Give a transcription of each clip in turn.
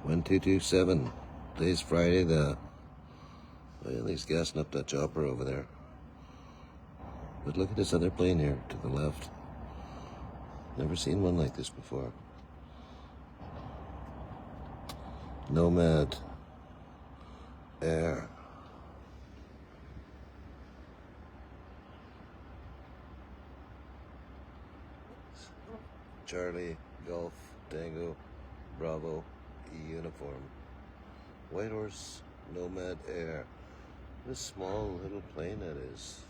1227. Today's Friday. Well, he's gassing up that chopper over there. But look at this other plane here to the left. Never seen one like this before. Nomad Air. Charlie, Golf, Tango, Bravo, E uniform. White Horse, Nomad Air. This small little plane that is.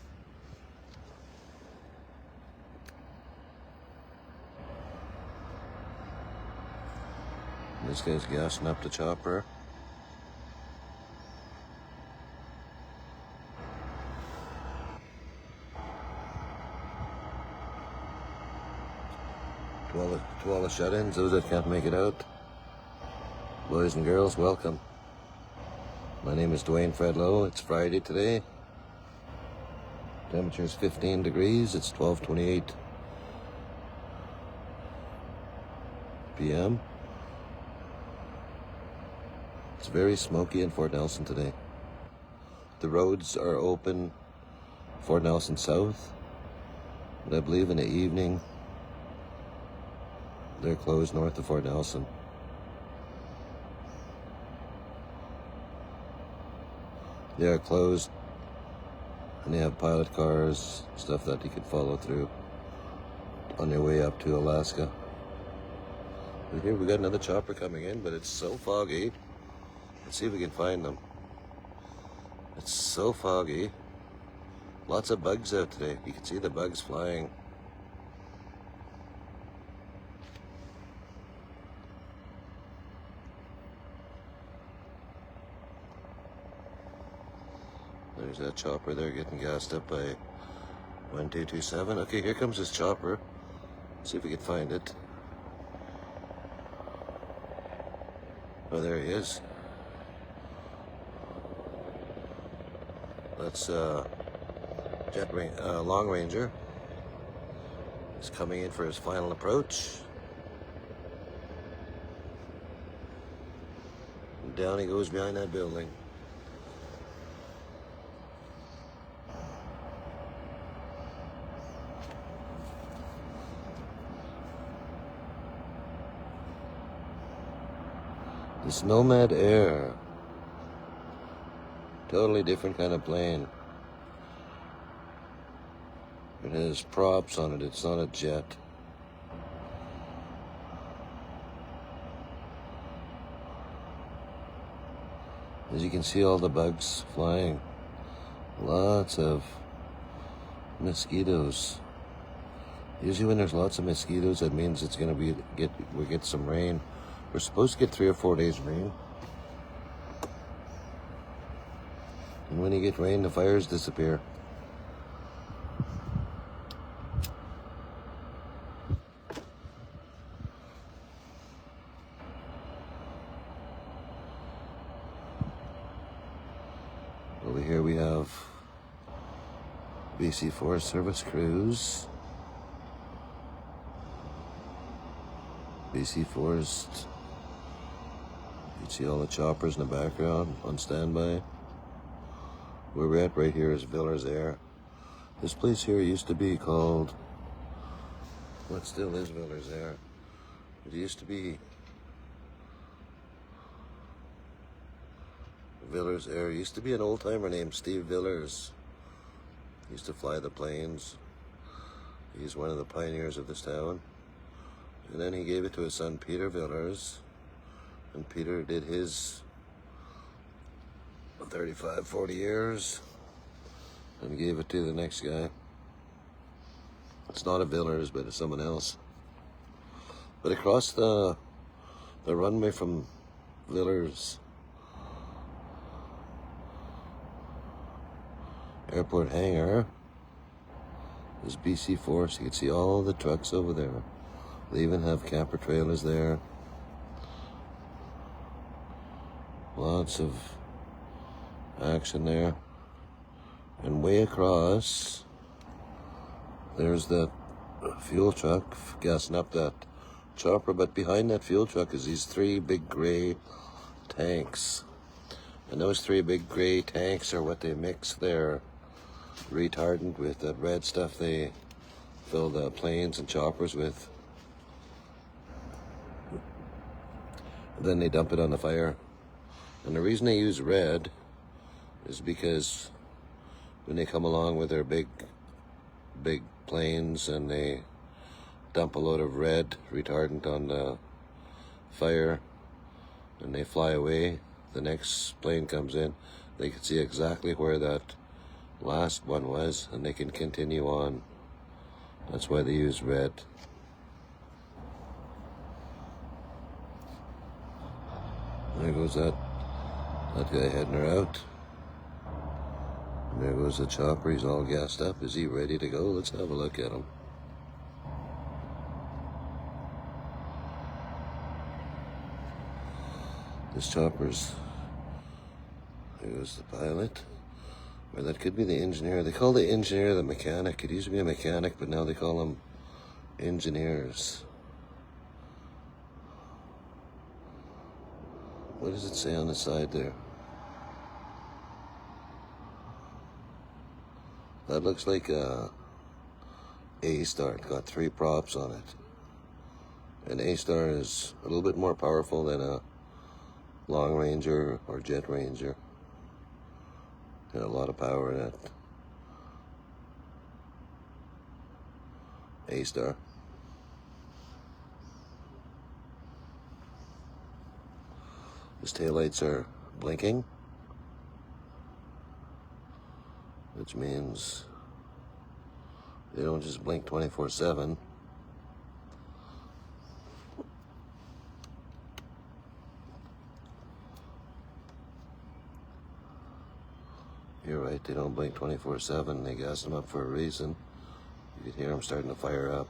This guy's gassing up the chopper. To all the shut-ins, those that can't make it out. Boys and girls, welcome. My name is Dwayne Fredlow. It's Friday today. Temperature is 15 degrees. It's 12:28 p.m. It's very smoky in Fort Nelson today. The roads are open Fort Nelson South, but I believe in the evening they're closed north of Fort Nelson. They are closed, and they have pilot cars, stuff that you could follow through on your way up to Alaska. But here we got another chopper coming in, but it's so foggy. Let's see if we can find them. It's so foggy. Lots of bugs out today. You can see the bugs flying. There's that chopper there getting gassed up by 1227. Okay, here comes this chopper. See if we can find it. Oh, there he is. That's Long Ranger. He's coming in for his final approach. And down he goes behind that building. This Nomad Air. Totally different kind of plane. It has props on it. It's not a jet. As you can see, all the bugs flying. Lots of mosquitoes. Usually when there's lots of mosquitoes, that means it's gonna we get some rain. We're supposed to get 3 or 4 days rain. And when you get rain, the fires disappear. Over here we have B.C Forest Service crews. B.C Forest. You can see all the choppers in the background on standby. Where we're at right here is Villers Air. This place here used to be called, what still is Villers Air? It used to be Villers Air. It used to be an old timer named Steve Villers. He used to fly the planes. He's one of the pioneers of this town. And then he gave it to his son Peter Villers. And Peter did his 35, 40 years and gave it to the next guy. It's not a Villers, but it's someone else. But across the runway from Villers Airport hangar is BC Forest. You can see all the trucks over there. They even have camper trailers there. Lots of action there. And way across, there's that fuel truck gassing up that chopper. But behind that fuel truck is these 3 big gray tanks. And those three big gray tanks are what they mix their retardant with, that red stuff they fill the planes and choppers with. Then they dump it on the fire. And the reason they use red is because when they come along with their big planes and they dump a load of red retardant on the fire and they fly away, the next plane comes in, they can see exactly where that last one was and they can continue on. That's why they use red. There goes that guy heading her out. And there goes the chopper. He's all gassed up. Is he ready to go? Let's have a look at him. This chopper's... There goes the pilot. Or that could be the engineer. They call the engineer the mechanic. It used to be a mechanic, but now they call them engineers. What does it say on the side there? That looks like a A-Star. It's got 3 props on it. An A-Star is a little bit more powerful than a Long Ranger or Jet Ranger. Got a lot of power in it. A-Star. His taillights are blinking, which means they don't just blink 24/7. You're right, they don't blink 24/7. They gas them up for a reason. You can hear them starting to fire up.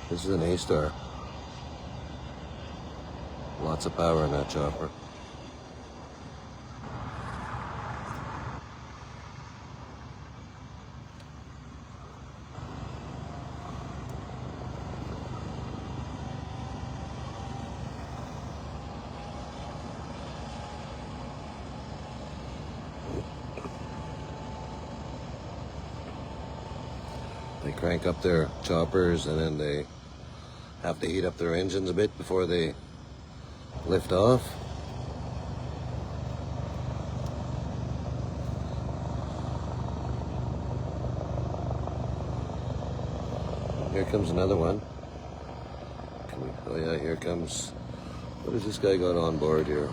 This is an A-Star. Lots of power in that chopper. They crank up their choppers and then they have to heat up their engines a bit before they lift off. Here comes another one. Oh yeah, here comes... What has this guy got on board here?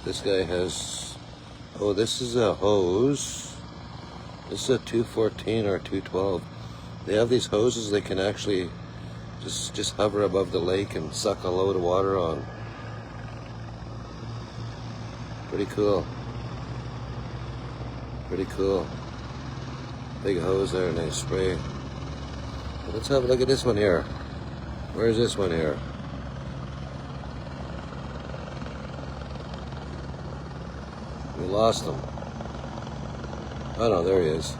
This guy has... Oh, this is a hose. This is a 214 or 212. They have these hoses they can actually just hover above the lake and suck a load of water on. Pretty cool. Pretty cool. Big hose there and they spray. Let's have a look at this one here. Where's this one here? We lost him. Oh no, there he is.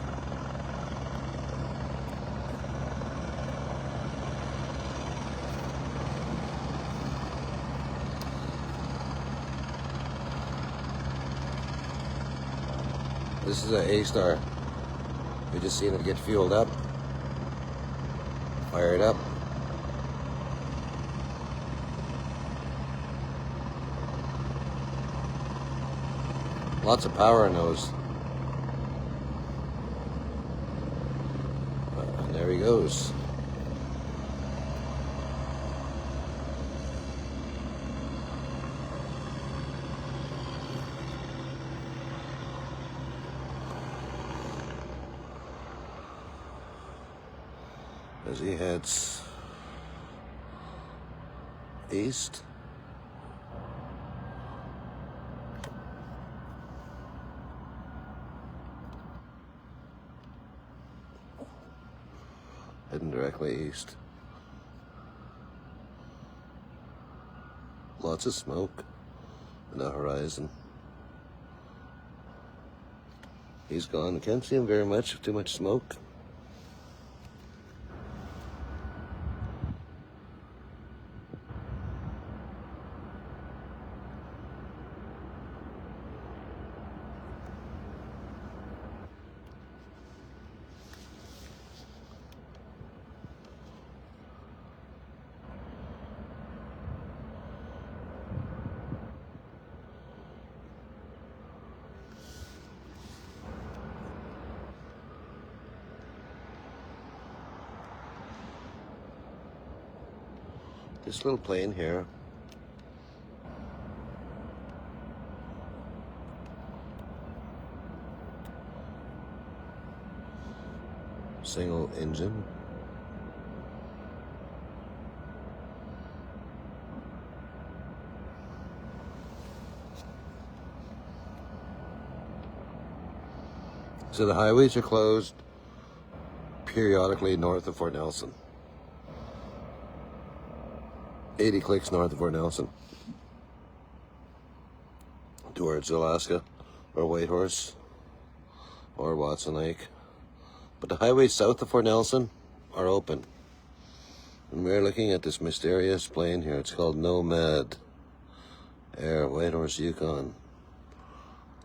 This is an A-Star. We just seen it get fueled up. Fired up. Lots of power in those. And there he goes. As he heads east. Heading directly east. Lots of smoke in the horizon. He's gone. Can't see him very much. Too much smoke. This little plane here, single engine. So the highways are closed periodically north of Fort Nelson. 80 clicks north of Fort Nelson towards Alaska or Whitehorse or Watson Lake. But the highways south of Fort Nelson are open. And we're looking at this mysterious plane here. It's called Nomad Air, Whitehorse, Yukon.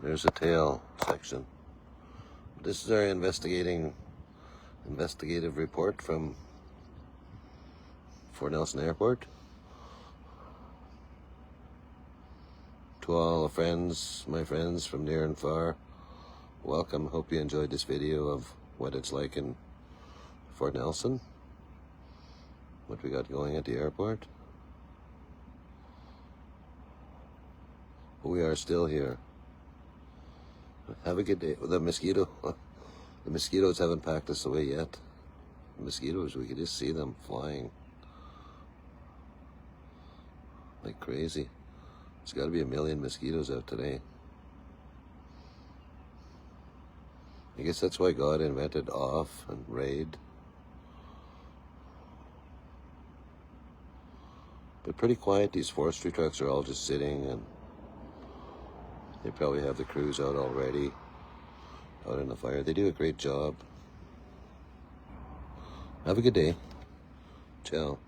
There's a tail section. This is our investigative report from Fort Nelson Airport. To all the friends, my friends from near and far, welcome. Hope you enjoyed this video of what it's like in Fort Nelson. What we got going at the airport. We are still here. Have a good day. The mosquitoes haven't packed us away yet. The mosquitoes, we could just see them flying like crazy. There's got to be 1 million mosquitoes out today. I guess that's why God invented off and raid. But pretty quiet. These forestry trucks are all just sitting, and they probably have the crews out already, out in the fire. They do a great job. Have a good day. Ciao.